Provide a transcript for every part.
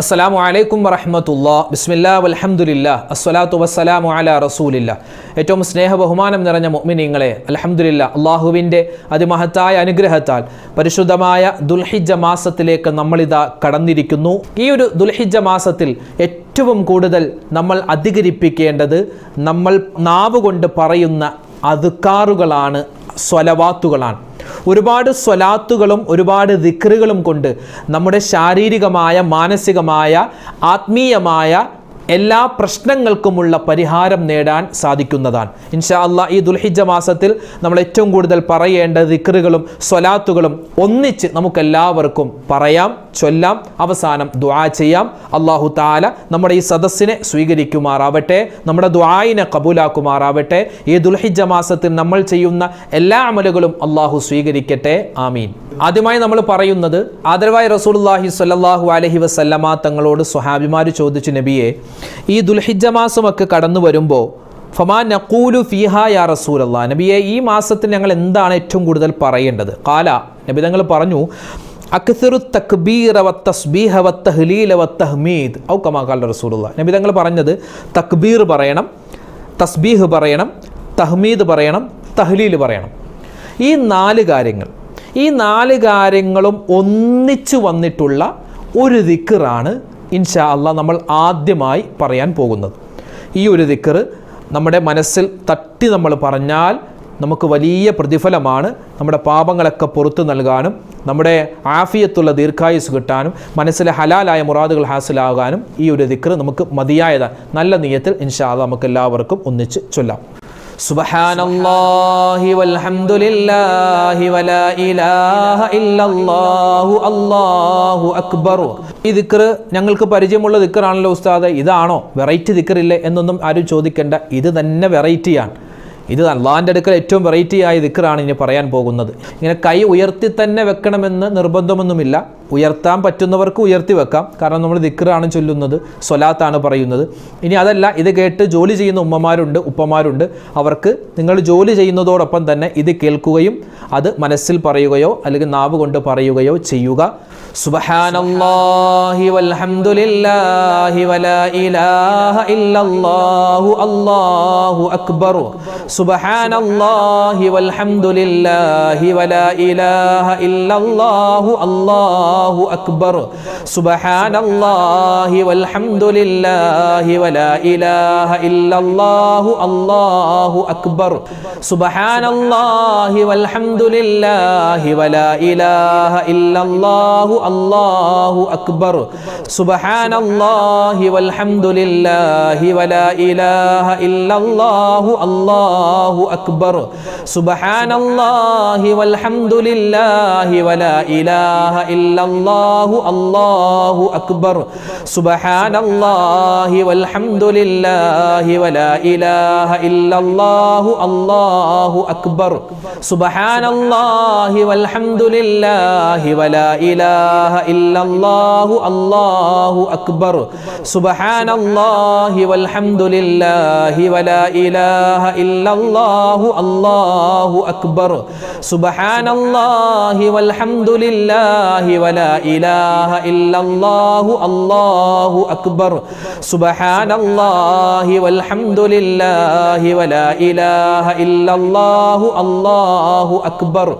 അസ്സലാമു അലൈക്കും വറഹ്മത്തുള്ളാഹി ബിസ്മില്ലാഹി വൽഹംദുലില്ലാഹ് അസ്സലാത്തു വസ്സലാമു അലാ റസൂലില്ലാഹ്. ഏറ്റവും സ്നേഹ ബഹുമാനം നിറഞ്ഞ മുഅ്മിനീങ്ങളെ, അൽഹംദുലില്ലാഹ്, അള്ളാഹുവിൻ്റെ അതിമഹത്തായ അനുഗ്രഹത്താൽ പരിശുദ്ധമായ ദുൽഹിജ്ജ മാസത്തിലേക്ക് നമ്മളിതാ കടന്നിരിക്കുന്നു. ഈ ഒരു ദുൽഹിജ്ജ മാസത്തിൽ ഏറ്റവും കൂടുതൽ നമ്മൾ അധികരിപ്പിക്കേണ്ടത് നമ്മൾ നാവുകൊണ്ട് പറയുന്ന അദ്കാറുകളാണ്, സ്വലവാത്തുകളാണ്. ഒരുപാട് സ്വലാത്തുകളും ഒരുപാട് ദിക്റുകളും കൊണ്ട് നമ്മുടെ ശാരീരികമായ, മാനസികമായ, ആത്മീയമായ എല്ലാ പ്രശ്നങ്ങൾക്കുമുള്ള പരിഹാരം നേടാൻ സാധിക്കുന്നതാണ്. ഇൻഷാ അല്ലാഹ് ഈ ദുൽഹിജ്ജ മാസത്തിൽ നമ്മൾ ഏറ്റവും കൂടുതൽ പറയേണ്ട ദിക്റുകളും സ്വലാത്തുകളും ഒന്നിച്ച് നമുക്കെല്ലാവർക്കും പറയാം, ചൊല്ലാം, അവസാനം ദുആ ചെയ്യാം. അല്ലാഹു തആല നമ്മുടെ ഈ സദസ്സിനെ സ്വീകരിക്കുമാറാവട്ടെ, നമ്മുടെ ദുആയിനെ കബൂലാക്കുമാറാവട്ടെ. ഈ ദുൽഹിജ്ജ മാസത്തിൽ നമ്മൾ ചെയ്യുന്ന എല്ലാ അമലുകളും അല്ലാഹു സ്വീകരിക്കട്ടെ, ആമീൻ. ആദ്യമായി നമ്മൾ പറയുന്നത്, ആദരവായ റസൂലുള്ളാഹി സ്വല്ലല്ലാഹു അലൈഹി വസല്ലമ തങ്ങളോട് സ്വഹാബിമാർ ചോദിച്ചു, നബിയെ, ഈ ദുൽഹിജ്ജ മാസമൊക്കെ കടന്നു വരുമ്പോൾ ഫമാ നഖൂലു ഫീഹാ യാ റസൂലല്ലാഹ്, നബിയെ ഈ മാസത്തിൽ ഞങ്ങൾ എന്താണ് ഏറ്റവും കൂടുതൽ പറയേണ്ടത്? ഖാല, നബി തങ്ങൾ പറഞ്ഞു, അക്സറു തക്ബീറ വത്തസ്ബീഹ വത്തഹ്ലീല വത്തഹ്മീദ് ഔ കമാ ഖാല റസൂലുള്ളാഹ്. നബി തങ്ങൾ പറഞ്ഞത് തക്ബീർ പറയണം, തസ്ബീഹ് പറയണം, തഹ്മീദ് പറയണം, തഹ്ലീൽ പറയണം. ഈ നാല് കാര്യങ്ങളും ഒന്നിച്ചു വന്നിട്ടുള്ള ഒരു ദിക്റാണ് ഇൻഷാ അല്ലാഹ് നമ്മൾ ആദ്യമായി പറയാൻ പോകുന്നത്. ഈ ഒരു ദിക്ർ നമ്മുടെ മനസ്സിൽ തട്ടി നമ്മൾ പറഞ്ഞാൽ നമുക്ക് വലിയ പ്രതിഫലമാണ്. നമ്മുടെ പാപങ്ങളൊക്കെ പുറത്തു നൽകാനും നമ്മുടെ ആഫിയത്തുള്ള ദീർഘായുസ് കിട്ടാനും മനസ്സിലെ ഹലാലായ മുറാദുകൾ ഹാസിലാകാനും ഈ ഒരു ദിക്ർ നമുക്ക് മതിയായതാണ്. നല്ല നിയ്യത്തിൽ ഇൻഷാ അല്ലാഹ് നമുക്ക് എല്ലാവർക്കും ഒന്നിച്ച് ചൊല്ലാം. സുബ്ഹാനല്ലാഹി വൽഹംദുലില്ലാഹി വലാ ഇലാഹ ഇല്ലല്ലാഹു അല്ലാഹു അക്ബർ. ഈ ദിക്ർ ഞങ്ങൾക്ക് പരിചയമുള്ള ദിക്റാണല്ലോ ഉസ്താദ്, ഇതാണോ വെറൈറ്റി ദിക്റില്ലേ എന്നൊന്നും ആരും ചോദിക്കേണ്ട. ഇത് തന്നെ വെറൈറ്റിയാണ്. ഇത് അള്ളാഹിൻ്റെ അടുക്കൽ ഏറ്റവും വെറൈറ്റി ആയ ദിക്റാണ് ഇനി പറയാൻ പോകുന്നത്. ഇങ്ങനെ കൈ ഉയർത്തി തന്നെ വെക്കണമെന്ന് നിർബന്ധമൊന്നുമില്ല. ഉയർത്താൻ പറ്റുന്നവർക്ക് ഉയർത്തി വെക്കാം, കാരണം നമ്മൾ ദിക്റാണ് ചൊല്ലുന്നത്, സ്വലാത്താണ് പറയുന്നത്. ഇനി അതല്ല, ഇത് കേട്ട് ജോലി ചെയ്യുന്ന ഉമ്മമാരുണ്ട്, ഉപ്പമാരുണ്ട്, അവർക്ക് നിങ്ങൾ ജോലി ചെയ്യുന്നതോടൊപ്പം തന്നെ ഇത് കേൾക്കുകയും അത് മനസ്സിൽ പറയുകയോ അല്ലെങ്കിൽ നാവ് കൊണ്ട് പറയുകയോ ചെയ്യുക. സുബ്ഹാനല്ലാഹി വൽഹംദുലില്ലാഹി വലാ ഇലാഹ ഇല്ലല്ലാഹു അല്ലാഹു അക്ബർ. സുബ്ഹാനല്ലാഹി വൽഹംദുലില്ലാഹി വലാ ഇലാഹ ഇല്ലല്ലാഹു അല്ലാഹു അക്ബർ. സുബ്ഹാനല്ലാഹി വൽഹംദുലില്ലാഹി വലാ ഇലാഹ ഇല്ലല്ലാഹു അല്ലാഹു അക്ബർ. സുബ്ഹാനല്ലാഹി വൽഹംദുലില്ലാഹി വലാ ഇലാഹ ഇല്ലല്ലാഹു അല്ലാഹു അക്ബർ. സുബ്ഹാനല്ലാഹി വൽഹംദുലില്ലാഹി വലാ ഇലാഹ ഇല്ലല്ലാഹു അല്ലാഹു അക്ബർ. സുബ്ഹാനല്ലാഹി വൽഹംദുലില്ലാഹി വലാ ഇലാഹ ഇല്ലല്ലാഹു അല്ലാഹു അക്ബർ. സുബ്ഹാനല്ലാഹി വൽഹംദുലില്ലാഹി വലാ ഇലാഹ ഇല്ലല്ലാഹു അല്ലാഹു അക്ബർ. സുബ്ഹാനല്ലാഹി വൽഹംദുലില്ലാഹി വലാ ഇലാഹ ഇല്ലല്ലാഹു അല്ലാഹു അക്ബർ. സുബ്ഹാനല്ലാഹി വൽഹംദുലില്ലാഹി വലാ ഇലാഹ ഇല്ലല്ലാഹു അല്ലാഹു അക്ബർ. സുബ്ഹാനല്ലാഹി വൽഹംദുലില്ലാഹി വലാ ഇലാഹ ഇല്ലല്ലാഹു അല്ലാഹു അക്ബർ. സുബ്ഹാനല്ലാഹി വൽഹംദുലില്ലാഹി വലാ ഇലാഹ ഇല്ലല്ലാഹു അല്ലാഹു അക്ബർ.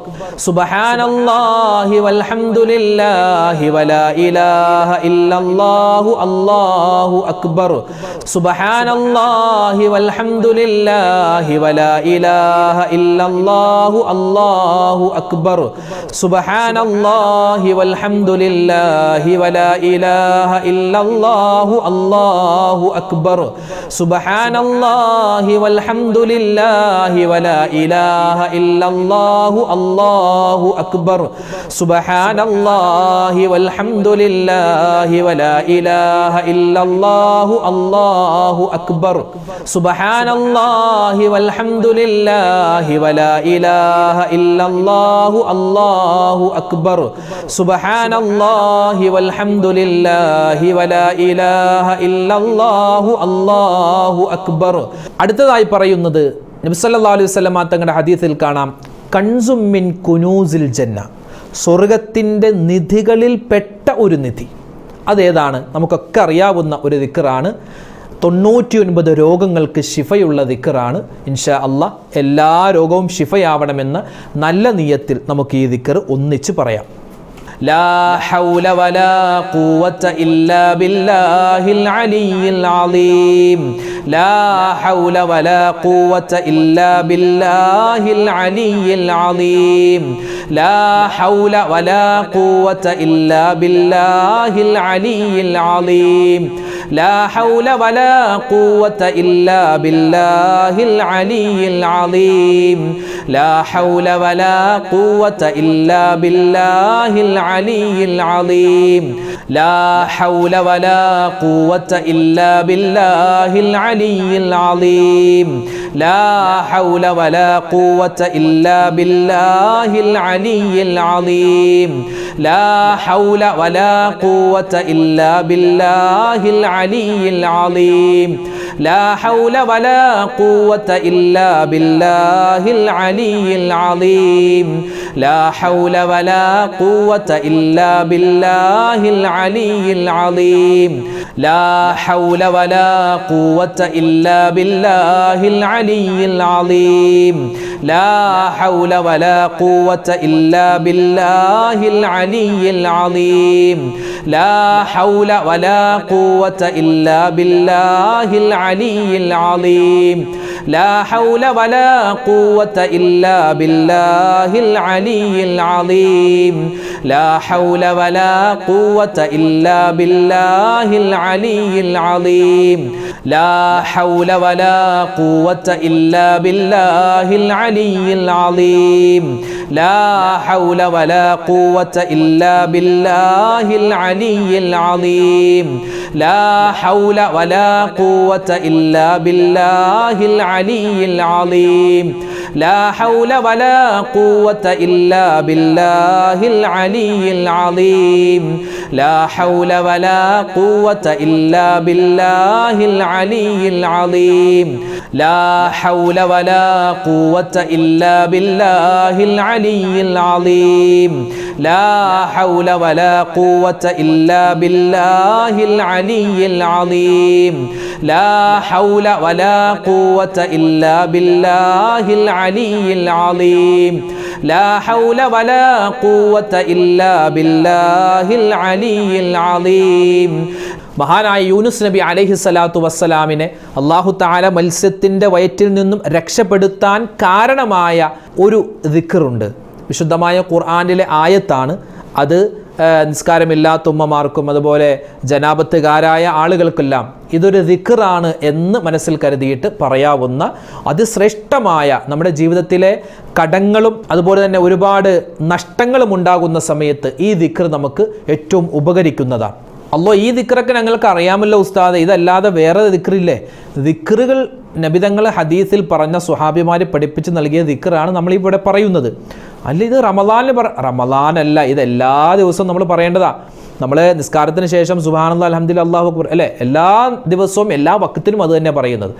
സുബ്ഹാനല്ലാഹി വൽഹംദുലില്ലാഹി വലാ ഇലാഹ ഇല്ലല്ലാഹു അല്ലാഹു അക്ബർ. സുബ്ഹാനല്ലാഹി വൽഹംദുലില്ലാഹി വലാ ഇലാഹ ഇല്ലല്ലാഹു അല്ലാഹു അക്ബർ. സുബ്ഹാനല്ലാഹി വൽഹംദുലില്ലാഹി വലാ ഇലാഹ ഇല്ലല്ലാഹു അല്ലാഹു അക്ബർ. സുബ്ഹാനല്ലാഹി വൽഹംദുലില്ലാഹി വലാ ഇലാഹ ഇല്ലല്ലാഹു അല്ലാഹു അക്ബർ. സുബ്ഹാനല്ലാഹി വൽഹംദുലില്ലാഹി വലാ ഇലാഹ ഇല്ലല്ലാഹു അല്ലാഹു അക്ബർ. സുബ്ഹാനല്ലാഹി വൽഹംദുലില്ലാഹി വലാ ഇലാഹ ഇല്ലല്ലാഹു അല്ലാഹു അക്ബർ. സുബ്ഹാനല്ലാഹി വൽഹംദുലില്ലാഹി വലാ ഇലാഹ ഇല്ലല്ലാഹു അല്ലാഹു അക്ബർ. അടുത്തതായി പറയുന്നത്, നബി സല്ലല്ലാഹു അലൈഹി വസല്ലം തങ്ങളുടെ ഹദീസിൽ കാണാം, കൻസും മിൻ കുനൂസിൽ ജന്ന, സ്വർഗത്തിൻ്റെ നിധികളിൽ പെട്ട ഒരു നിധി. അതേതാണ്? നമുക്കൊക്കെ അറിയാവുന്ന ഒരു ദിക്റാണ്. 99 രോഗങ്ങൾക്ക് ശിഫയുള്ള ദിക്റാണ്. ഇൻഷാ അല്ലാഹ് എല്ലാ രോഗവും ശിഫയാവണമെന്ന നല്ല നിയത്തിൽ നമുക്ക് ഈ ദിക്ർ ഒന്നിച്ച് പറയാം. ലാ ഹൗല വലാ ഖുവത ഇല്ലാ ബില്ലാഹിൽ അലിയിൽ അലീം. ലാ ഹൗല വലാ ഖുവത ഇല്ലാ ബില്ലാഹിൽ അലിയിൽ അലീം. ലാ ഹൗല വലാ ഖുവത ഇല്ലാ ബില്ലാഹിൽ അലിയിൽ അലീം. ലാ ഹൗല വലാ ഖുവത ഇല്ലാ ബില്ലാഹിൽ അലിയിൽ അലീം. ലാ ഹൗല വലാ ഖുവത ഇല്ലാ ബില്ലാഹിൽ അലിയിൽ അലീം. ലാ ഹൗല വലാ ഖുവത ഇല്ലാ ബില്ലാഹിൽ അലിയിൽ അലീം. ലാ ഹൗല വലാ ഖുവത ഇല്ലാ ബില്ലാഹിൽ അലിയിൽ അലീം. ലാ ഹൗല വലാ ഖുവത ഇല്ലാ ബില്ലാഹിൽ അലിയിൽ അലീം. ലാ ഹൗല വലാ ഖുവത ഇല്ലാ ബില്ലാഹിൽ അലിയിൽ അലീം. ലാ ഹൗല വലാ ഖുവത ഇല്ലാ ബില്ലാഹിൽ അലിയിൽ അലീം. ലാ ഹൗല വലാ ഖുവത ഇല്ലാ ബില്ലാഹിൽ അലിയിൽ അലീം. ലാ ഹൗല വലാ ഖുവത ഇല്ലാ ബില്ലാഹിൽ അലിയിൽ അലീം. ലാ ഹൗല വലാ ഖുവത ഇല്ലാ ബില്ലാഹിൽ അലിയിൽ അലീം. ലാ ഹൗല വലാ ഖുവത ഇല്ലാ ബില്ലാഹിൽ അലിയിൽ അലീം. ലാ ഹൗല വലാ ഖുവത ഇല്ലാ ബില്ലാഹിൽ അലിയിൽ അലീം. ലാ ഹൗല വലാ ഖുവത ഇല്ലാ ബില്ലാഹിൽ അലിയിൽ അലീം. ലാ ഹൗല വലാ ഖുവത ഇല്ലാ ബില്ലാഹിൽ അലിയിൽ അലീം. ലാ ഹൗല വലാ ഖുവത ഇല്ലാ ബില്ലാഹിൽ അലിയിൽ അലീം. ലാ ഹൗല വലാ ഖുവത ഇല്ലാ ബില്ലാഹിൽ അലിയിൽ അലീം. ലാ ഹൗല വലാ ഖുവത ഇല്ലാ ബില്ലാഹിൽ അലിയിൽ അലീം. ലാ ഹൗല വലാ ഖുവത ഇല്ലാ ബില്ലാഹിൽ അലിയിൽ അലീം. ലാ ഹൗല വലാ ഖുവത ഇല്ലാ ബില്ലാഹിൽ അലിയിൽ അലീം. ലാ ഹൗല വലാ ഖുവത ഇല്ലാ ബില്ലാഹിൽ അലിയിൽ അലീം. ലാ ഹൗല വലാ ഖുവത ഇല്ലാ ബില്ലാഹിൽ അലിയിൽ അലീം. മഹാനായ യൂനുസ് നബി അലൈഹിസ്സലാത്തു വസ്സലാമിനെ അല്ലാഹു തആല മത്സ്യത്തിൻ്റെ വയറ്റിൽ നിന്നും രക്ഷപ്പെടുത്താൻ കാരണമായ ഒരു ദിക്റുണ്ട്. വിശുദ്ധമായ ഖുർആനിലെ ആയത്താണ് അത്. നിസ്കാരമില്ലാത്ത ഉമ്മമാർക്കും അതുപോലെ ജനാപത്തുകാരായ ആളുകൾക്കെല്ലാം ഇതൊരു ദിക്റാണ് എന്ന് മനസ്സിൽ കരുതിയിട്ട് പറയാവുന്ന അതിശ്രേഷ്ഠമായ, നമ്മുടെ ജീവിതത്തിലെ കടങ്ങളും അതുപോലെ തന്നെ ഒരുപാട് നഷ്ടങ്ങളും ഉണ്ടാകുന്ന സമയത്ത് ഈ ദിക്ർ നമുക്ക് ഏറ്റവും ഉപകരിക്കുന്നതാണ്. അല്ലോ ഈ ദിക്റൊക്കെ ഞങ്ങൾക്ക് അറിയാമല്ലോ ഉസ്താദ്, ഇതല്ലാതെ വേറെ ദിക്റില്ലേ? ദിക്റുകൾ നബിതങ്ങൾ ഹദീസിൽ പറഞ്ഞ സ്വഹാബിമാർ പഠിപ്പിച്ച് നൽകിയ ദിക്റാണ് നമ്മളിവിടെ പറയുന്നത്. അല്ല ഇത് റമളാനല്ല, ഇത് എല്ലാ ദിവസവും നമ്മൾ പറയേണ്ടതാ. നമ്മൾ നിസ്കാരത്തിന് ശേഷം സുബ്ഹാനല്ലാഹ് അൽഹംദുലില്ലാഹ് അല്ലാഹു അക്ബർ അല്ലേ, എല്ലാ ദിവസവും എല്ലാ വക്തിലും അത് തന്നെ പറയുന്നത്.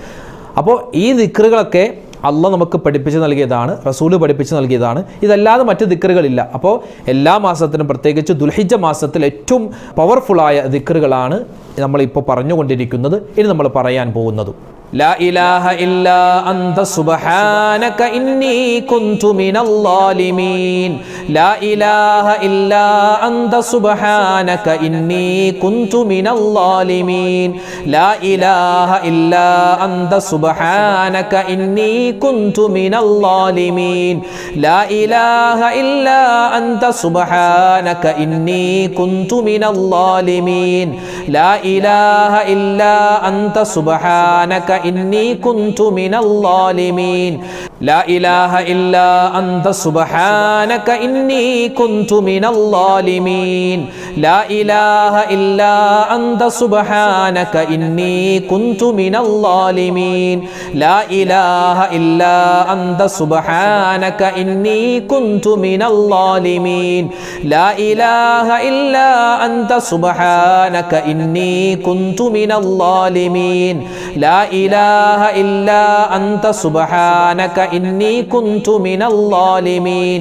അപ്പോൾ ഈ ദിക്റുകളൊക്കെ അള്ളാഹ് നമുക്ക് പഠിപ്പിച്ച് നൽകിയതാണ്, റസൂല് പഠിപ്പിച്ച് നൽകിയതാണ്. ഇതല്ലാതെ മറ്റ് ദിക്റുകളില്ല. അപ്പോൾ എല്ലാ മാസത്തിനും, പ്രത്യേകിച്ച് ദുൽഹിജ്ജ മാസത്തിൽ ഏറ്റവും പവർഫുള്ളായ ദിക്റുകളാണ് നമ്മളിപ്പോൾ പറഞ്ഞുകൊണ്ടിരിക്കുന്നത്. ഇനി നമ്മൾ പറയാൻ പോകുന്നതും لا إله إلا أنت سبحانك إني كنت من الظالمين. لا إله إلا أنت سبحانك إني كنت من الظالمين. لا إله إلا أنت سبحانك إني كنت من الظالمين. لا إله إلا أنت سبحانك إني كنت من الظالمين. لا إله إلا أنت سبحانك إني كنت من الظالمين. لا إله إلا أنت سبحانك إني كنت من الظالمين. لا إله إلا أنت سبحانك إني كنت من الظالمين. لا إله إلا أنت سبحانك إني كنت من الظالمين. لا إله إلا أنت سبحانك إني كنت من الظالمين. لا إله إلا أنت سبحانك إني كنت من الظالمين.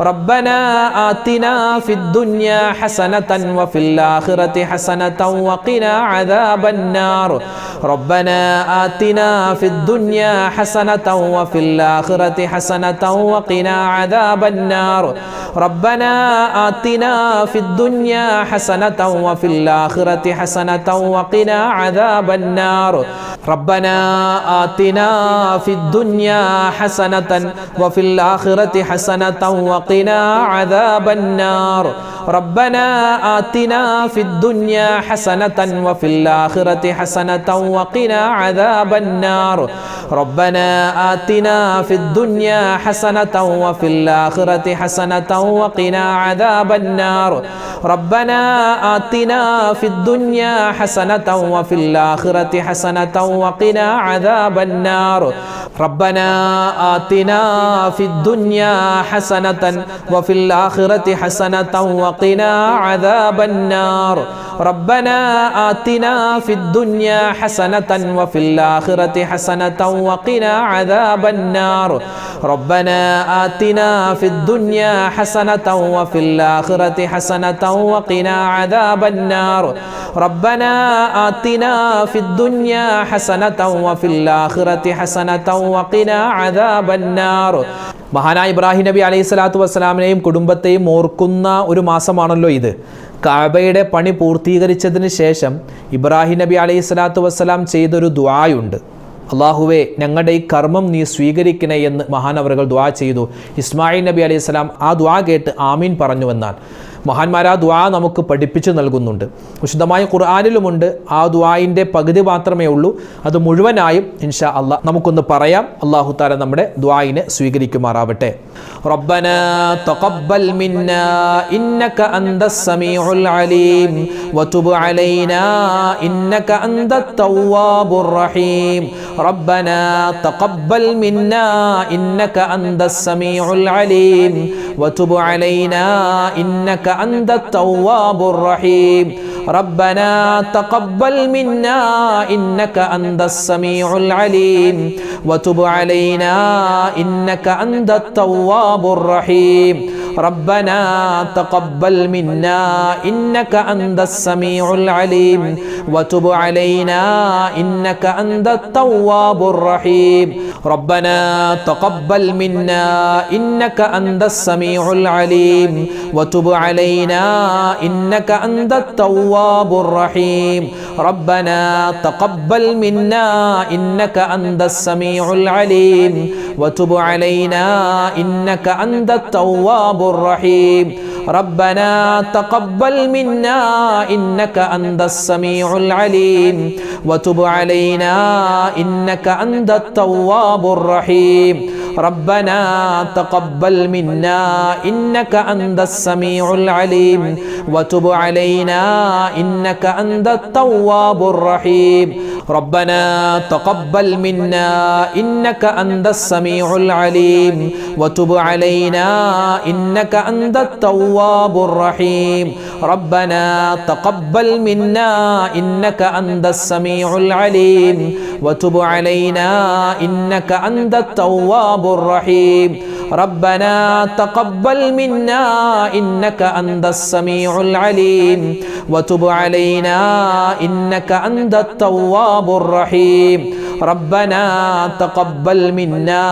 ربنا آتنا في الدنيا حسنة وفي الآخرة حسنة وقنا عذاب النار ربنا آتنا في الدنيا حسنة وفي الآخرة حسنة وقنا عذاب النار ربنا آتنا في الدنيا حسنة وفي الآخرة حسنة وقنا عذاب النار ربنا آتنا في الدنيا حسنة وفي الآخرة حسنة وقنا عذاب النار ربنا آتنا في الدنيا حسنة وفي الآخرة حسنة وقنا عذاب النار ربنا آتنا في الدنيا حسنة وفي الآخرة حسنة وقنا عذاب النار ربنا آتنا في الدنيا حسنة وفي الآخرة حسنة وقنا عذاب النار ربنا آتنا في الدنيا حسنة وفي الآخرة حسنة وقنا عذاب النار ربنا آتنا في الدنيا حسنة وفي الآخرة حسنة وقنا عذاب النار ربنا آتنا في الدنيا حسنة وفي الآخرة حسنة وقنا عذاب النار ربنا آتنا في الدنيا حسنة وفي الآخرة حسنة وقنا عذاب النار മഹാനായ ഇബ്രാഹിം നബി അലൈഹി സ്വലാത്തു വസ്സലാമിനെയും കുടുംബത്തെയും ഓർക്കുന്ന ഒരു മാസമാണല്ലോ ഇത്. കഅബയുടെ പണി പൂർത്തീകരിച്ചതിന് ശേഷം ഇബ്രാഹിം നബി അലൈഹി സ്വലാത്തു വസ്സലാം ചെയ്തൊരു ദുആയുണ്ട്. അള്ളാഹുവേ, ഞങ്ങളുടെ ഈ കർമ്മം നീ സ്വീകരിക്കണേ എന്ന് മഹാനവറുകൾ ദുആ ചെയ്തു. ഇസ്മായിൽ നബി അലൈഹി സ്വലാം ആ ദുആ കേട്ട് ആമീൻ പറഞ്ഞുവെന്നാൽ മഹാന്മാർ ആ ദുആ നമുക്ക് പഠിപ്പിച്ചു നൽകുന്നുണ്ട്. വിശുദ്ധമായ ഖുർആനിലുമുണ്ട്. ആ ദുആയിൻ്റെ പകുതി മാത്രമേ ഉള്ളൂ. അത് മുഴുവനായും ഇൻഷാ അല്ലാഹ് നമുക്കൊന്ന് പറയാം. അല്ലാഹു തആല നമ്മുടെ ദുആയിനെ സ്വീകരിക്കുമാറാവട്ടെ. റബ്ബനാ തഖബ്ബൽ മിന്നാ ഇന്നക അന്തസ് സമീഉൽ അലീം വതുബ് അലൈനാ ഇന്നക അന്തത് തവ്വാബുർ റഹീം. റബ്ബനാ തഖബ്ബൽ മിന്നാ ഇന്നക അന്തസ് സമീഉൽ അലീം വതുബ് അലൈനാ ഇന്നക أنت التواب الرحيم ربنا تقبل منا إنك أنت السميع العليم وتب علينا إنك أنت التواب الرحيم ربنا تقبل منا إنك أنت السميع العليم وتب علينا إنك أنت التواب الرحيم ربنا تقبل منا إنك أنت السميع العليم وتب علينا إنك أنت التواب الرحيم ربنا تقبل منا إنك أنت السميع العليم وتب علينا إنك أنت التواب الرحيم ربنا تقبل منا إنك أنت السميع العليم وتب علينا إنك أنت التواب الرحيم ربنا تقبل منا إنك أنت السميع العليم وتب علينا إنك أنت التواب الرحيم ربنا تقبل منا إنك أنت السميع العليم وتب علينا إنك أنت التواب الرحيم ربنا تقبل منا إنك أنت السميع العليم وتب علينا إنك أنت التواب الرحيم ربنا تقبل منا إنك أنت السميع العليم وتب علينا إنك أنت التواب الرحيم ربنا تقبل منا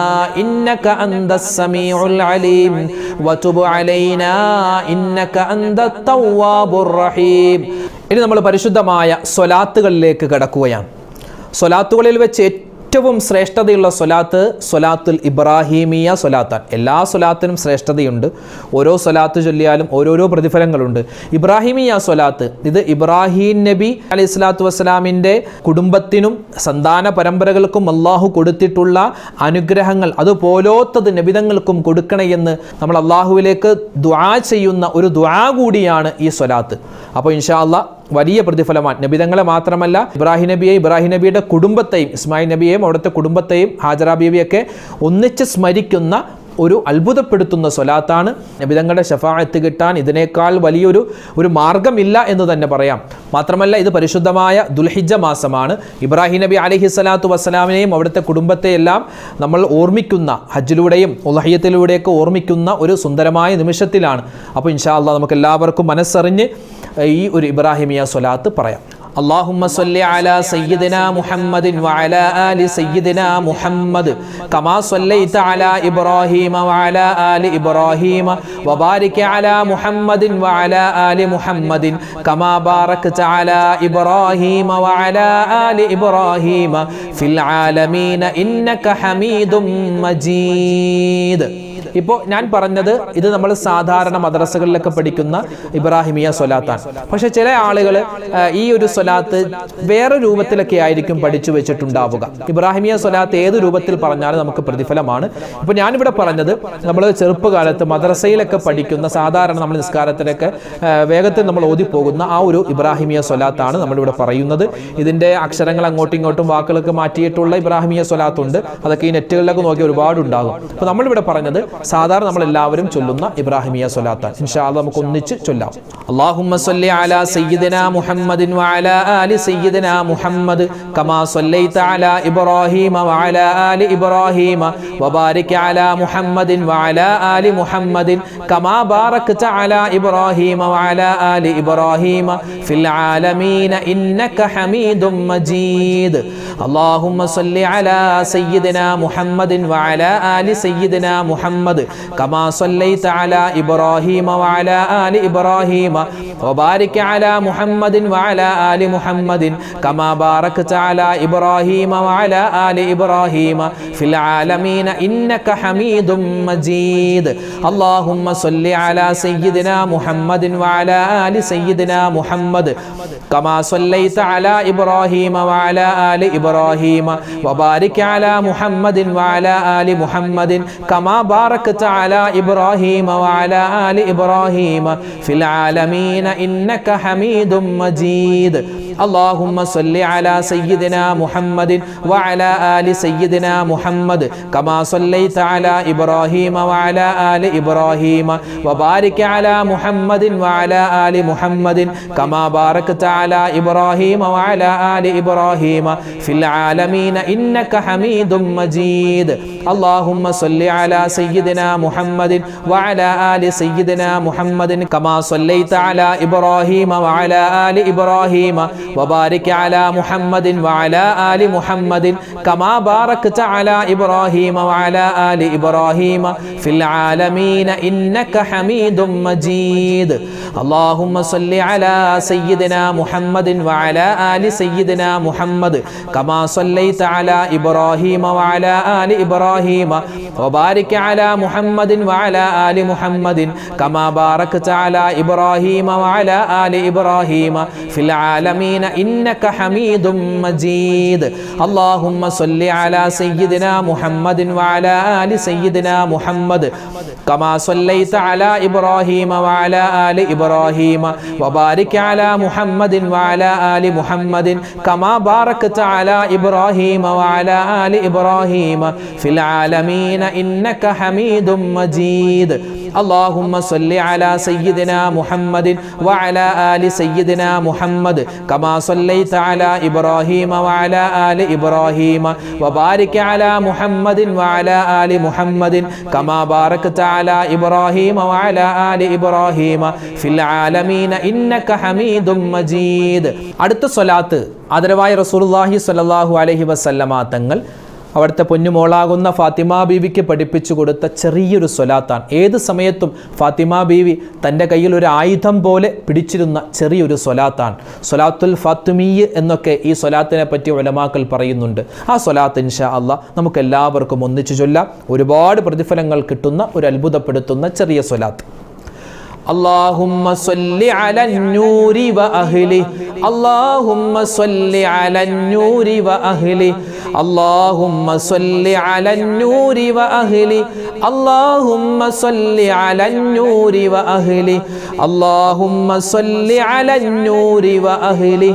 إنك أنت السميع العليم وتب علينا إنك أنت التواب الرحيم. ഇനി നമ്മൾ പരിശുദ്ധമായ സ്വലാത്തുകളിലേക്ക് കടക്കുകയാണ്. സ്വലാത്തുകളിൽ വെച്ച് ഏറ്റവും ശ്രേഷ്ഠതയുള്ള സ്വലാത്ത് സ്വലാത്തുൽ ഇബ്രാഹിമിയ സ്വലാത്താണ്. എല്ലാ സ്വലാത്തിനും ശ്രേഷ്ഠതയുണ്ട്. ഓരോ സ്വലാത്ത് ചൊല്ലിയാലും ഓരോരോ പ്രതിഫലങ്ങളുണ്ട്. ഇബ്രാഹിമിയ സ്വലാത്ത് ഇത് ഇബ്രാഹിം നബി അലൈഹി സ്വലാത്തു വസ്സലാമിൻ്റെ കുടുംബത്തിനും സന്താന പരമ്പരകൾക്കും അള്ളാഹു കൊടുത്തിട്ടുള്ള അനുഗ്രഹങ്ങൾ അതുപോലോത്തത് നബിതങ്ങൾക്കും കൊടുക്കണമെന്ന് നമ്മൾ അള്ളാഹുവിലേക്ക് ദുആ ചെയ്യുന്ന ഒരു ദുആ കൂടിയാണ് ഈ സ്വലാത്ത്. അപ്പോൾ ഇൻഷാ അല്ലാഹ് വലിയ പ്രതിഫലമാണ്. നബിതങ്ങളെ മാത്രമല്ല, ഇബ്രാഹിം നബിയെ, ഇബ്രാഹിം നബിയുടെ കുടുംബത്തെയും, ഇസ്മായിൽ നബിയെയും അവിടുത്തെ കുടുംബത്തെയും ഹാജറ ബീവിയൊക്കെ ഒന്നിച്ച് സ്മരിക്കുന്ന ഒരു അത്ഭുതപ്പെടുത്തുന്ന സ്വലാത്താണ്. നബിതങ്ങളുടെ ശഫാഅത്ത് കിട്ടാൻ ഇതിനേക്കാൾ വലിയൊരു മാർഗമില്ല എന്ന് തന്നെ പറയാം. മാത്രമല്ല ഇത് പരിശുദ്ധമായ ദുൽഹിജ്ജ മാസമാണ്. ഇബ്രാഹിം നബി അലൈഹിസ്സലാത്തു വസ്സലാമിനെയും അവിടുത്തെ കുടുംബത്തെയെല്ലാം നമ്മൾ ഓർമ്മിക്കുന്ന, ഹജ്ജിലൂടെയും ഉളഹിയ്യത്തിലൂടെയൊക്കെ ഓർമ്മിക്കുന്ന ഒരു സുന്ദരമായ നിമിഷത്തിലാണ്. അപ്പോൾ ഇൻഷാ അല്ലാഹ് നമുക്ക് എല്ലാവർക്കും മനസ്സറിഞ്ഞ് ഈ ഒരു ഇബ്രാഹിമിയ സ്വലാത്ത് പറയാം. اللهم صل على سيدنا محمد وعلى آل سيدنا محمد كما صليت على إبراهيم وعلى آل إبراهيم وبارك على محمد وعلى آل محمد كما باركت على إبراهيم وعلى آل إبراهيم في العالمين إنك حميد مجيد. ഇപ്പോൾ ഞാൻ പറഞ്ഞത് ഇത് നമ്മൾ സാധാരണ മദ്രസകളിലൊക്കെ പഠിക്കുന്ന ഇബ്രാഹിമിയ സ്വലാത്താണ്. പക്ഷെ ചില ആളുകൾ ഈ ഒരു സ്വലാത്ത് വേറെ രൂപത്തിലൊക്കെ ആയിരിക്കും പഠിച്ചു വെച്ചിട്ടുണ്ടാവുക. ഇബ്രാഹിമിയ സ്വലാത്ത് ഏത് രൂപത്തിൽ പറഞ്ഞാലും നമുക്ക് പ്രതിഫലമാണ്. ഇപ്പോൾ ഞാനിവിടെ പറഞ്ഞത് നമ്മൾ ചെറുപ്പകാലത്ത് മദ്രസയിലൊക്കെ പഠിക്കുന്ന, സാധാരണ നമ്മൾ നിസ്കാരത്തിലൊക്കെ വേഗത്തിൽ നമ്മൾ ഓതിപ്പോകുന്ന ആ ഒരു ഇബ്രാഹിമിയ സ്വലാത്താണ് നമ്മളിവിടെ പറയുന്നത്. ഇതിൻ്റെ അക്ഷരങ്ങൾ അങ്ങോട്ടും ഇങ്ങോട്ടും വാക്കുകളൊക്കെ മാറ്റിയിട്ടുള്ള ഇബ്രാഹിമിയ സ്വലാത്തുണ്ട്. അതൊക്കെ ഈ നെറ്റുകളിലൊക്കെ നോക്കി ഒരുപാടുണ്ടാകും. അപ്പോൾ നമ്മളിവിടെ പറഞ്ഞത് സാധാരണ നമ്മൾ എല്ലാവരും ചൊല്ലുന്ന ഇബ്രാഹിമിയ സ്വലാത്താണ്. ഇൻഷാ അല്ലാഹ് നമുക്ക് ഒന്നിച്ച് ചൊല്ലാം. അല്ലാഹുമ്മ സ്വല്ലി അലാ സയ്യിദിനാ മുഹമ്മദിൻ വഅലാ ആലി സയ്യിദിനാ മുഹമ്മദ് കമാ സ്വല്ലൈത അലാ ഇബ്രാഹീമ വഅലാ ആലി ഇബ്രാഹീമ വബാരിക് അലാ മുഹമ്മദിൻ വഅലാ ആലി മുഹമ്മദിൻ കമാ ബാറക്ത അലാ ഇബ്രാഹീമ വഅലാ ആലി ഇബ്രാഹീമ ഫിൽ ആലമീന ഇന്നക ഹമീദും മജീദ്. അല്ലാഹുമ്മ സ്വല്ലി അലാ സയ്യിദിനാ മുഹമ്മദിൻ വഅലാ ആലി സയ്യിദിനാ മുഹമ്മദ് كما صليت على إبراهيم وعلى آل إبراهيم وبارك على محمد وعلى آل محمد كما باركت على إبراهيم وعلى آل إبراهيم في العالمين إنك حميد مجيد. اللهم صل على سيدنا محمد وعلى آل سيدنا محمد كما صليت على إبراهيم وعلى آل إبراهيم وبارك على محمد وعلى آل محمد كما باركت على إبراهيم وعلى آل إبراهيم في العالمين إنك حميد مجيد. اللهم صل على سيدنا محمد وعلى آل سيدنا محمد كما صليت على إبراهيم وعلى آل إبراهيم وبارك على محمد وعلى آل محمد كما باركت على إبراهيم وعلى آل إبراهيم في العالمين إنك حميد مجيد. اللهم صل على سيدنا محمد وعلى آل سيدنا محمد كما صليت على إبراهيم وعلى آل إبراهيم وبارك على محمد وعلى آل محمد كما باركت على إبراهيم وعلى آل إبراهيم في العالمين إنك حميد مجيد. اللهم صل على سيدنا محمد وعلى آل سيدنا محمد كما صليت على إبراهيم وعلى آل إبراهيم وبارك على محمد وعلى آل محمد كما باركت على إبراهيم وعلى آل إبراهيم في العالمين إنك حميد مجيد. اللهم صل على سيدنا محمد وعلى آل سيدنا محمد كما صليت على إبراهيم وعلى آل إبراهيم وبارك على محمد وعلى آل محمد كما باركت على إبراهيم وعلى آل إبراهيم في العالمين إنك حميد مجيد. اللهم صل على سيدنا محمد وعلى آل سيدنا محمد كما صليت على إبراهيم وعلى آل إبراهيم وبارك على محمد وعلى آل محمد كما باركت على إبراهيم وعلى آل إبراهيم في العالمين إنك حميد مجيد. അടുത്ത സ്വലാത്ത് ആദരവായ റസൂലുള്ളാഹി സ്വല്ലല്ലാഹു അലൈഹി വസല്ലമ തങ്ങൾ അവിടുത്തെ പൊന്നുമോളാകുന്ന ഫാത്തിമ ബീവിക്ക് പഠിപ്പിച്ചു കൊടുത്ത ചെറിയൊരു സ്വലാത്താണ്. ഏത് സമയത്തും ഫാത്തിമ ബീവി തൻ്റെ കയ്യിൽ ഒരു ആയുധം പോലെ പിടിച്ചിരുന്ന ചെറിയൊരു സ്വലാത്താണ്. സ്വലാത്തുൽ ഫാത്തിമിയ്യ് എന്നൊക്കെ ഈ സ്വലാത്തിനെ പറ്റി ഉലമാക്കൾ പറയുന്നുണ്ട്. ആ സ്വലാത്ത് ഇൻഷാ അല്ലാഹ് നമുക്ക് എല്ലാവർക്കും ഒന്നിച്ചു ചൊല്ലാം. ഒരുപാട് പ്രതിഫലങ്ങൾ കിട്ടുന്ന ഒരു അത്ഭുതപ്പെടുത്തുന്ന ചെറിയ സ്വലാത്ത്. اللهم صل على النور وأهله اللهم صل على النور وأهله اللهم صل على النور وأهله اللهم صل على النور وأهله اللهم صل على النور وأهله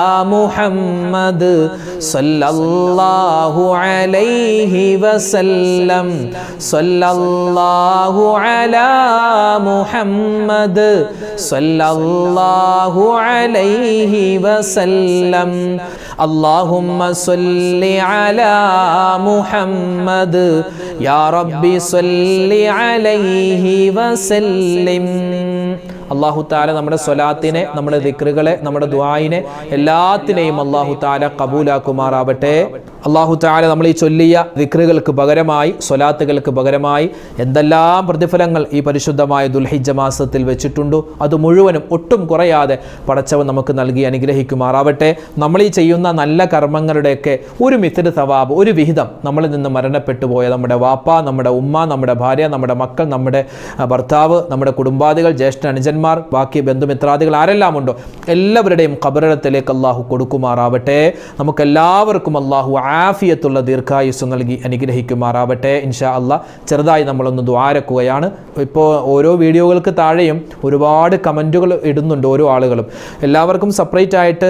മുഹമ്മദ് സല്ലല്ലാഹു അലൈഹി വസല്ലം സല്ലല്ലാഹു അലാ മുഹമ്മദ് സല്ലല്ലാഹു അലൈഹി വസല്ലം അല്ലാഹുമ്മ സ്വല്ലി അലാ മുഹമ്മദ് യാ റബ്ബി സ്വല്ലി അലൈഹി വസല്ലിം. അല്ലാഹു തആല നമ്മുടെ സ്വലാത്തിനെ, നമ്മുടെ ദിക്റുകളെ, നമ്മുടെ ദുആയിനെ എല്ലാത്തിനെയും അല്ലാഹു തആല കബൂലാക്കുമാറാവട്ടെ. അല്ലാഹു തആല നമ്മൾ ഈ ചൊല്ലിയ ദിക്റുകൾക്ക് പകരമായി, സ്വലാത്തുകൾക്ക് പകരമായി എന്തെല്ലാം പ്രതിഫലങ്ങൾ ഈ പരിശുദ്ധമായ ദുൽഹിജ്ജ മാസത്തിൽ വെച്ചിട്ടുണ്ടോ അത് മുഴുവനും ഒട്ടും കുറയാതെ പടച്ചവൻ നമുക്ക് നൽകി അനുഗ്രഹിക്കുമാറാവട്ടെ. നമ്മൾ ഈ ചെയ്യുന്ന നല്ല കർമ്മങ്ങളുടെയൊക്കെ ഒരു മിത്ര് സവാബ്, ഒരു വിഹിതം നമ്മളിൽ നിന്ന് മരണപ്പെട്ടു പോയ നമ്മുടെ വാപ്പ, നമ്മുടെ ഉമ്മ, നമ്മുടെ ഭാര്യ, നമ്മുടെ മക്കൾ, നമ്മുടെ ഭർത്താവ്, നമ്മുടെ കുടുംബാദികൾ, ജ്യേഷ്ഠ അനുജന്മാർ, ബാക്കി ബന്ധുമിത്രാദികൾ ആരെല്ലാം ഉണ്ടോ എല്ലാവരുടെയും ഖബറിടത്തിലേക്ക് അല്ലാഹു കൊടുക്കുമാറാവട്ടെ. നമുക്കെല്ലാവർക്കും അല്ലാഹു ആഫിയത്തുള്ള ദീർഘായുസ് നൽകി അനുഗ്രഹിക്കുമാറാവട്ടെ. ഇൻഷാ അല്ലാഹ് ചെറുതായി നമ്മളൊന്ന് ദുആരക്കുകയാണ്. ഇപ്പോൾ ഓരോ വീഡിയോകൾക്ക് താഴെയും ഒരുപാട് കമൻറ്റുകൾ ഇടുന്നുണ്ട് ഓരോ ആളുകളും. എല്ലാവർക്കും സെപ്പറേറ്റ് ആയിട്ട്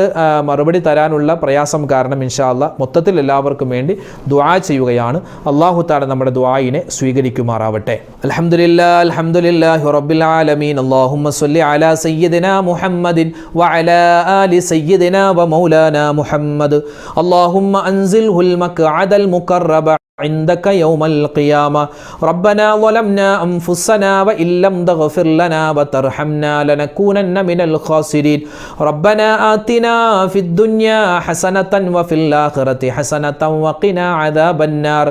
മറുപടി തരാനുള്ള പ്രയാസം കാരണം ഇൻഷാ അല്ലാഹ് മൊത്തത്തിൽ എല്ലാവർക്കും വേണ്ടി ദുആ ചെയ്യുകയാണ്. അല്ലാഹു തആല നമ്മുടെ ദുആയിനെ സ്വീകരിക്കുമാറാവട്ടെ. അൽഹംദുലില്ലാഹി റബ്ബിൽ ആലമീൻ. അല്ലാഹുമ്മ സ്വല്ലി അലാ സയ്യിദിനാ മുഹമ്മദിൻ വഅലാ ആലി സയ്യിദിനാ വമൗലാനാ മുഹമ്മദ്. അല്ലാഹുമ്മ അൻസിൽഹുൽ മഖ്അദൽ മുഖറബ عندك يوم القيامة. ربنا ظلمنا أنفسنا وإن لم تغفر لنا وترحمنا لنكونن من الخاسرين. ربنا آتنا في الدنيا حسنة وفي الآخرة حسنة وقنا عذاب النار.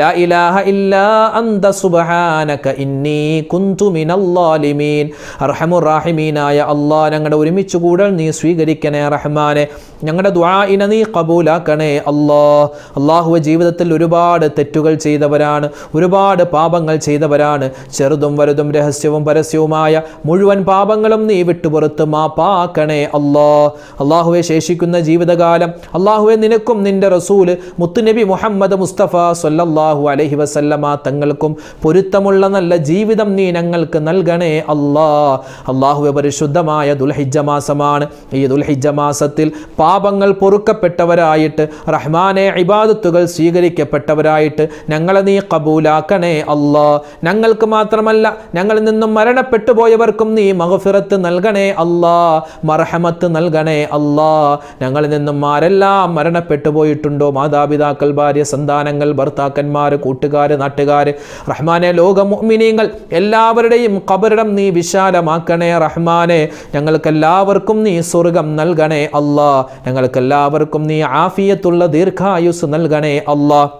لا إله إلا أنت سبحانك إني كنت من الظالمين. أرحم الراحمين يا الله ഞങ്ങളുടെ ഒരുമിച്ച് കൂടൽ നീ സ്വീകരിക്കണേ റഹ്മാനെ. ഞങ്ങളുടെ ദുആഇനെ നീ ഖബൂലാക്കണേ അല്ലാഹ്. അല്ലാഹുവേ, ജീവിതത്തിൽ ഒരുപാട് തെറ്റുകൾ ചെയ്തവരാണ്, ഒരുപാട് പാപങ്ങൾ ചെയ്തവരാണ്. ചെറുതും വലുതും രഹസ്യവും പരസ്യവുമായ മുഴുവൻ പാപങ്ങളും നീ വിട്ടുപുറത്ത് മാപ്പാക്കണേ അല്ലാഹ്. അല്ലാഹുവേ, ശേഷിക്കുന്ന ജീവിതകാലം അല്ലാഹുവേ നിനക്കും നിന്റെ റസൂല് മുത്തുനബി മുഹമ്മദ് മുസ്തഫ സ്വല്ലല്ലാഹു അലൈഹി വസല്ലമ തങ്ങൾക്കും പൊരുത്തമുള്ള നല്ല ജീവിതം നീ ഞങ്ങൾക്ക് നൽകണേ അല്ലാഹ്. അല്ലാഹുവേ, പരിശുദ്ധമായ ദുൽഹിജ്ജ മാസമാണ്. ഈ ദുൽഹിജ്ജ മാസത്തിൽ പാപങ്ങൾ പൊറുക്കപ്പെട്ടവരായിട്ട് റഹ്മാനെ ഇബാദത്തുകൾ സ്വീകരിക്കപ്പെട്ടവരായിട്ട് ഞങ്ങളെ നീ കബൂലാക്കണേ അല്ലാഹ്. ഞങ്ങൾക്ക് മാത്രമല്ല ഞങ്ങളിൽ നിന്നും മരണപ്പെട്ടു പോയവർക്കും നീ മഗ്ഫിറത്ത് നൽകണേ അല്ലാഹ്, മർഹമത്ത് നൽകണേ അല്ലാഹ്. ഞങ്ങളിൽ നിന്നും ആരെല്ലാം മരണപ്പെട്ടു പോയിട്ടുണ്ടോ, മാതാപിതാക്കൾ, ഭാര്യ, സന്താനങ്ങൾ, ഭർത്താക്കന്മാർ, കൂട്ടുകാർ, നാട്ടുകാർ, റഹ്മാനെ ലോക മുഅ്മിനീങ്ങൾ എല്ലാവരുടെയും ഖബറിടം നീ വിശാലമാക്കണേ റഹ്മാനെ. ഞങ്ങൾക്കെല്ലാവർക്കും നീ സ്വർഗം നൽകണേ അല്ലാഹ്. ഞങ്ങൾക്കെല്ലാവർക്കും നീ ആഫിയത്തുള്ള ദീർഘായുസ് നൽകണേ അല്ലാഹ്.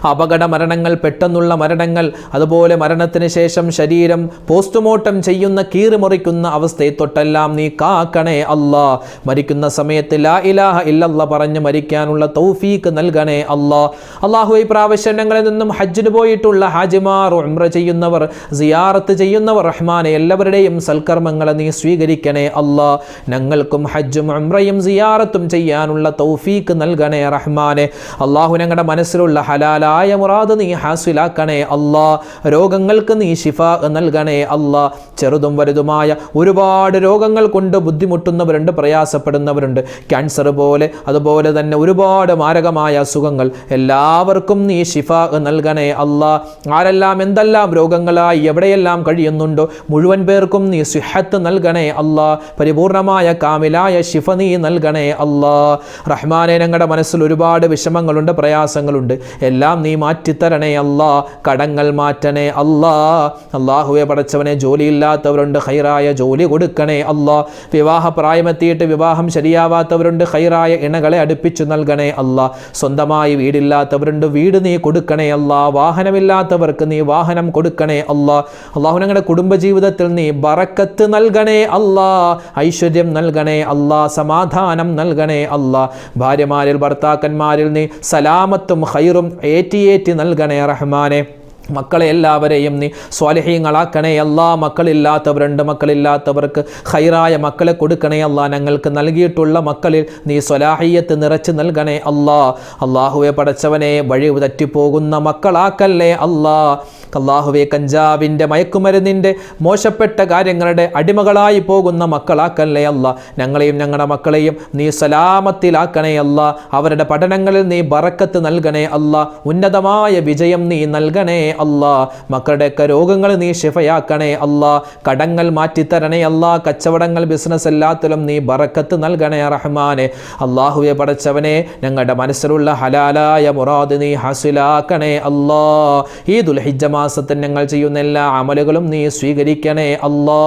അപകട മരണങ്ങൾ, പെട്ടെന്നുള്ള മരണങ്ങൾ, അതുപോലെ മരണത്തിന് ശേഷം ശരീരം പോസ്റ്റ്മോർട്ടം ചെയ്യുന്ന, കീറിമുറിക്കുന്ന അവസ്ഥയെ തൊട്ടെല്ലാം നീ കാക്കണേ അല്ലാഹ്. മരിക്കുന്ന സമയത്ത് ലാ ഇലാഹ ഇല്ലല്ലാഹ് പറഞ്ഞ് മരിക്കാനുള്ള തൗഫീക്ക് നൽകണേ അല്ലാഹ്. അല്ലാഹു, ഈ പ്രാവശ്യം ഞങ്ങളിൽ നിന്നും ഹജ്ജിന് പോയിട്ടുള്ള ഹാജിമാർ, ഉംറ ചെയ്യുന്നവർ, സിയാറത്ത് ചെയ്യുന്നവർ റഹ്മാനെ എല്ലാവരുടെയും സൽക്കർമ്മങ്ങളെ നീ സ്വീകരിക്കണേ അല്ലാഹ്. ഞങ്ങൾക്കും ഹജ്ജും ഉംറയും സിയാറത്തും ചെയ്യാനുള്ള തൗഫീക്ക് നൽകണേ റഹ്മാനെ. അല്ലാഹു, ഞങ്ങളുടെ മനസ്സിലുള്ള ഹലാലായ മുറാദ് നീ ഹാസിലാക്കണേ അല്ലാഹ്. രോഗങ്ങൾക്ക് നീ ശിഫ നൽകണേ അല്ലാഹ്. ചെറുതും വലുതുമായ ഒരുപാട് രോഗങ്ങൾ കൊണ്ട് ബുദ്ധിമുട്ടുന്നവരുണ്ട്, പ്രയാസപ്പെടുന്നവരുണ്ട്. ക്യാൻസർ പോലെ, അതുപോലെ തന്നെ ഒരുപാട് മാരകമായ അസുഖങ്ങൾ, എല്ലാവർക്കും നീ ശിഫ നൽകണേ അല്ലാഹ്. ആരെല്ലാം എന്തെല്ലാം രോഗങ്ങളായി എവിടെയെല്ലാം കഴിയുന്നുണ്ടോ മുഴുവൻ പേർക്കും നീ സിഹത്ത് നൽകണേ അല്ലാഹ്. പരിപൂർണമായ കാമിലായ ശിഫ നീ നൽകണേ അല്ലാഹ്. റഹ്മാനെ, ഞങ്ങളുടെ മനസ്സിൽ ഒരുപാട് വിഷമങ്ങളുണ്ട്, പ്രയാസങ്ങളുണ്ട്, എല്ലാം നീ മാറ്റിത്തരണേ അല്ലാഹ്. കടങ്ങൾ മാറ്റണേ അല്ലാഹ്. അല്ലാഹുവേ, പടച്ചവനെ, ജോലിയില്ലാത്തവരുണ്ട്, ഖൈറായ ജോലി കൊടുക്കണേ അല്ലാഹ്. വിവാഹ പ്രായമെത്തിയിട്ട് വിവാഹം ശരിയാവാത്തവരുണ്ട്, ഖൈറായ ഇണകളെ അടുപ്പിച്ചു നൽകണേ അല്ലാഹ്. സ്വന്തമായി വീടില്ലാത്തവരുണ്ട്, വീട് നീ കൊടുക്കണേ അല്ലാഹ്. വാഹനമില്ലാത്തവർക്ക് നീ വാഹനം കൊടുക്കണേ അല്ലാഹ്. അല്ലാഹു, ഞങ്ങളുടെ കുടുംബജീവിതത്തിൽ നീ ബറക്കത്ത് നൽകണേ അല്ലാഹ്. ഐശ്വര്യം നൽകണേ അല്ലാഹ്. സമാധാനം നൽകണേ അല്ലാഹ്. ഭാര്യമാരിൽ, ഭർത്താക്കന്മാരിൽ നീ സലാമത്തും ഖൈറും ഏറ്റി നൽകണേ റഹ്മാനെ. മക്കളെ എല്ലാവരെയും നീ സ്വാലിഹീങ്ങളാക്കണേ അല്ലാ. മക്കളില്ലാത്തവരുണ്ട്, മക്കളില്ലാത്തവർക്ക് ഖൈറായ മക്കളെ കൊടുക്കണേ അല്ലാ. ഞങ്ങൾക്ക് നൽകിയിട്ടുള്ള മക്കളിൽ നീ സ്വലാഹിയത്ത് നിറച്ച് നൽകണേ അല്ലാ. അള്ളാഹുവെ പടച്ചവനെ, വഴി തെറ്റിപ്പോകുന്ന മക്കളാക്കല്ലേ അല്ലാ. അള്ളാഹുവെ, കഞ്ചാവിൻ്റെ, മയക്കുമരുന്നിൻ്റെ, മോശപ്പെട്ട കാര്യങ്ങളുടെ അടിമകളായി പോകുന്ന മക്കളാക്കല്ലേ അല്ലാ. ഞങ്ങളെയും ഞങ്ങളുടെ മക്കളെയും നീ സലാമത്തിലാക്കണേ അല്ലാ. അവരുടെ പഠനങ്ങളിൽ നീ ബറക്കത്ത് നൽകണേ അല്ലാ. ഉന്നതമായ വിജയം നീ നൽകണേ അല്ലാ. മക്കളുടെയൊക്കെ രോഗങ്ങൾ നീ ശിഫയാക്കണേ അല്ലാ. കടങ്ങൾ മാറ്റിത്തരണേ അല്ലാ. കച്ചവടങ്ങൾ, ബിസിനസ് എല്ലാത്തിലും നീ ബറക്കത്ത് നൽകണേ റഹ്മാനെ. അള്ളാഹുവെ പടച്ചവനെ, ഞങ്ങളുടെ മനസ്സിലുള്ള ഹലാലായ മുറാദ് നീ ഹാസിലാക്കണേ അല്ലാ. ഈ ദുൽഹിജ്ജ മാസത്തിൽ ഞങ്ങൾ ചെയ്യുന്ന എല്ലാ അമലുകളും നീ സ്വീകരിക്കണേ അല്ലാ.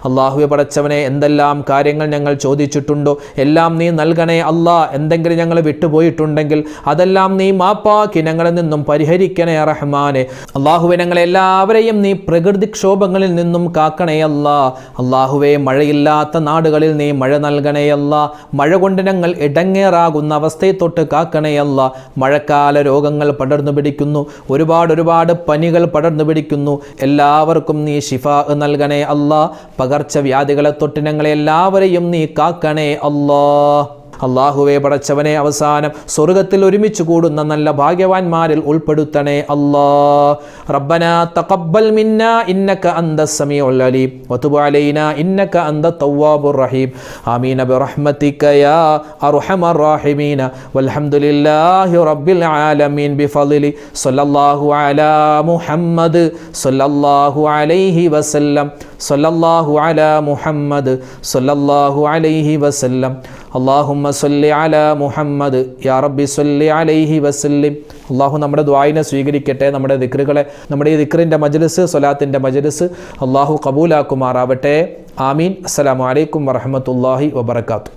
അള്ളാഹുവെ പടച്ചവനെ, എന്തെല്ലാം കാര്യങ്ങൾ ഞങ്ങൾ ചോദിച്ചിട്ടുണ്ടോ എല്ലാം നീ നൽകണേ അല്ലാ. എന്തെങ്കിലും ഞങ്ങൾ വിട്ടുപോയിട്ടുണ്ടെങ്കിൽ അതെല്ലാം നീ മാപ്പാക്കി ഞങ്ങളിൽ നിന്നും പരിഹരിക്കണേ റഹ്മാനെ. അള്ളാഹുവെ, ഞങ്ങളെല്ലാവരെയും നീ പ്രകൃതിക്ഷോഭങ്ങളിൽ നിന്നും കാക്കണേ അല്ലാ. അള്ളാഹുവെ, മഴയില്ലാത്ത നാടുകളിൽ നീ മഴ നൽകണേ അല്ലാ. മഴ കൊണ്ട് ഞങ്ങൾ ഇടങ്ങേറാകുന്ന അവസ്ഥയെ തൊട്ട് കാക്കണേ അല്ലാ. മഴക്കാല രോഗങ്ങൾ പടർന്നു പിടിക്കുന്നു, ഒരുപാട് പനികൾ പടർന്നു പിടിക്കുന്നു. എല്ലാവർക്കും നീ ശിഫാ നൽകണേ അല്ലാ. പകർച്ചവ്യാധികളെ തൊട്ട് ഞങ്ങളെ എല്ലാവരെയും നീ കാക്കണേ അല്ലാ. അള്ളാഹുവെ പടച്ചവനെ, അവസാനം സ്വർഗത്തിൽ ഒരുമിച്ച് കൂടുന്ന നല്ല ഭാഗ്യവാന്മാരിൽ ഉൾപ്പെടുത്തണേ അല്ലാ. റബ്ബനാ തഖബ്ബൽ മിന്നാ ഇന്നക അന്തസ് സമീഉൽ അലീം വതുബ് അലൈനാ ഇന്നക അന്തത് തവ്വാബുർ റഹീം. ആമീൻ ബിറഹ്മതിക യാ അർഹമർ റഹീമീൻ. വൽഹംദുലില്ലാഹി റബ്ബിൽ ആലമീൻ ബിഫളിലി സ്വല്ലല്ലാഹു അലാ മുഹമ്മദ് സ്വല്ലല്ലാഹു അലൈഹി വസല്ലം. സ്വല്ലല്ലാഹു അലാ മുഹമ്മദ് സ്വല്ലല്ലാഹു അലൈഹി വസല്ലം. അല്ലാഹുമ്മ സ്വല്ലി അലാ മുഹമ്മദ് യാ റബ്ബി സ്വല്ലി അലൈഹി വസല്ലിം. അള്ളാഹു നമ്മുടെ ദുആഇനെ സ്വീകരിക്കട്ടെ. നമ്മുടെ ദിക്റുകളെ, നമ്മുടെ ഈ ദിക്റിൻ്റെ മജ്ലിസ്, സ്വലാത്തിൻ്റെ മജ്ലിസ് അള്ളാഹു കബൂലാക്കുമാറാവട്ടെ. ആമീൻ. അസ്സലാമു അലൈക്കും വറഹ്മത്തുള്ളാഹി വബറകാതുഹു.